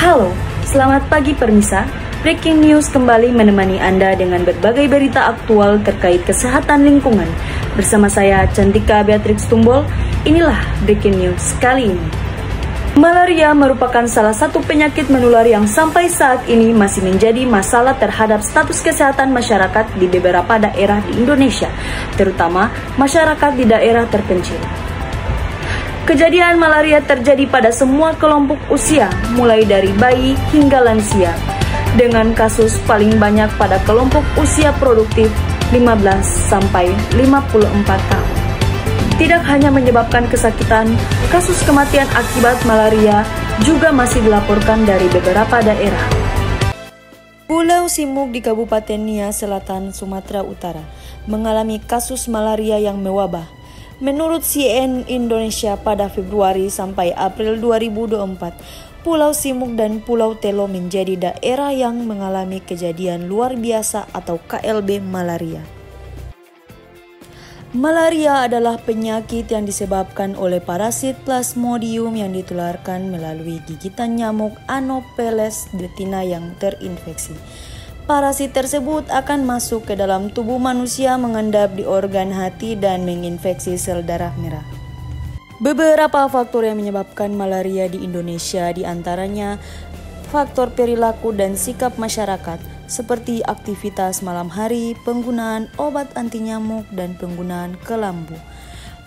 Halo, selamat pagi Permisa. Breaking News kembali menemani Anda dengan berbagai berita aktual terkait kesehatan lingkungan. Bersama saya Cantika Beatrix Tumbol, inilah Breaking News kali ini. Malaria merupakan salah satu penyakit menular yang sampai saat ini masih menjadi masalah terhadap status kesehatan masyarakat di beberapa daerah di Indonesia, terutama masyarakat di daerah terpencil. Kejadian malaria terjadi pada semua kelompok usia, mulai dari bayi hingga lansia, dengan kasus paling banyak pada kelompok usia produktif 15 sampai 54 tahun. Tidak hanya menyebabkan kesakitan, kasus kematian akibat malaria juga masih dilaporkan dari beberapa daerah. Pulau Simuk di Kabupaten Nia Selatan, Sumatera Utara mengalami kasus malaria yang mewabah. Menurut CNN Indonesia pada Februari sampai April 2024, Pulau Simuk dan Pulau Telo menjadi daerah yang mengalami kejadian luar biasa atau KLB malaria. Malaria adalah penyakit yang disebabkan oleh parasit Plasmodium yang ditularkan melalui gigitan nyamuk Anopheles betina yang terinfeksi. Parasit tersebut akan masuk ke dalam tubuh manusia, mengendap di organ hati dan menginfeksi sel darah merah. Beberapa faktor yang menyebabkan malaria di Indonesia diantaranya faktor perilaku dan sikap masyarakat, seperti aktivitas malam hari, penggunaan obat anti nyamuk, dan penggunaan kelambu.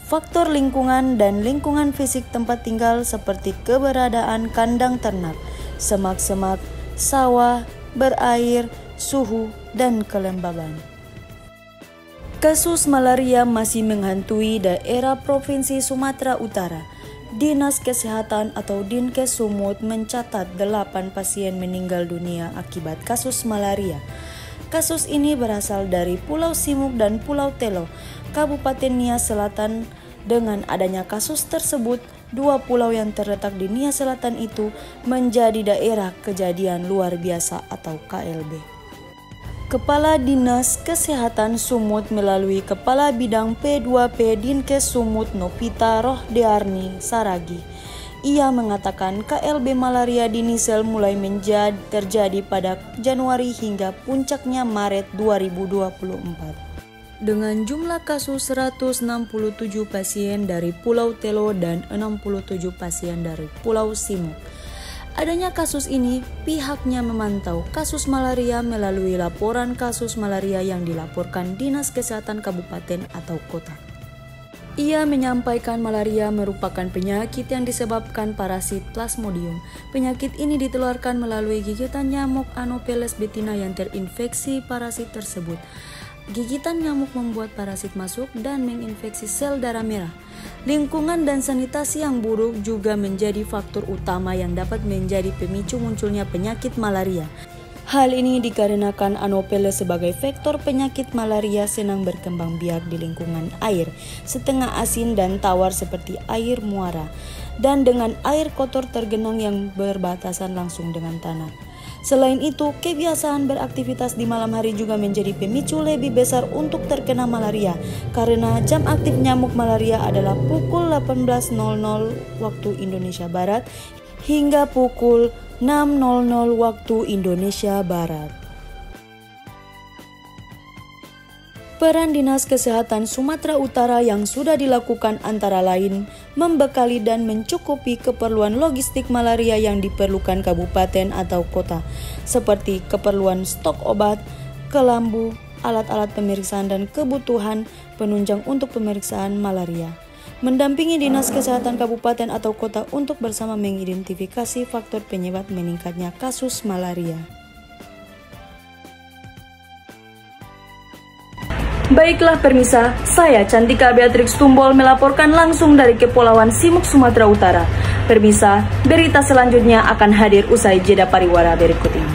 Faktor lingkungan dan lingkungan fisik tempat tinggal seperti keberadaan kandang ternak, semak-semak, sawah, berair, suhu, dan kelembaban. Kasus malaria masih menghantui daerah Provinsi Sumatera Utara. Dinas Kesehatan atau Dinkes Sumut mencatat 8 pasien meninggal dunia akibat kasus malaria. Kasus ini berasal dari Pulau Simuk dan Pulau Telo, Kabupaten Nia Selatan. Dengan adanya kasus tersebut, 2 pulau yang terletak di Nia Selatan itu menjadi daerah kejadian luar biasa atau KLB. Kepala Dinas Kesehatan Sumut melalui Kepala Bidang P2P Dinkes Sumut Novita Rohdearni Saragi. Ia mengatakan KLB malaria di Nisel mulai terjadi pada Januari hingga puncaknya Maret 2024. Dengan jumlah kasus 167 pasien dari Pulau Telo dan 67 pasien dari Pulau Simuk. Adanya kasus ini, pihaknya memantau kasus malaria melalui laporan kasus malaria yang dilaporkan Dinas Kesehatan Kabupaten atau Kota. Ia menyampaikan malaria merupakan penyakit yang disebabkan parasit Plasmodium. Penyakit ini ditularkan melalui gigitan nyamuk Anopheles betina yang terinfeksi parasit tersebut. Gigitan nyamuk membuat parasit masuk dan menginfeksi sel darah merah. Lingkungan dan sanitasi yang buruk juga menjadi faktor utama yang dapat menjadi pemicu munculnya penyakit malaria. Hal ini dikarenakan Anopheles sebagai vektor penyakit malaria senang berkembang biak di lingkungan air, setengah asin dan tawar seperti air muara, dan dengan air kotor tergenang yang berbatasan langsung dengan tanah. Selain itu, kebiasaan beraktivitas di malam hari juga menjadi pemicu lebih besar untuk terkena malaria, karena jam aktif nyamuk malaria adalah pukul 18.00 waktu Indonesia Barat hingga pukul 6.00 waktu Indonesia Barat. Peran Dinas Kesehatan Sumatera Utara yang sudah dilakukan antara lain membekali dan mencukupi keperluan logistik malaria yang diperlukan kabupaten atau kota, seperti keperluan stok obat, kelambu, alat-alat pemeriksaan dan kebutuhan penunjang untuk pemeriksaan malaria. Mendampingi Dinas Kesehatan Kabupaten atau kota untuk bersama mengidentifikasi faktor penyebab meningkatnya kasus malaria. Baiklah Permisa, saya Cantika Beatrix Tumbol melaporkan langsung dari Kepulauan Simuk, Sumatera Utara. Permisa, berita selanjutnya akan hadir usai jeda pariwara berikut ini.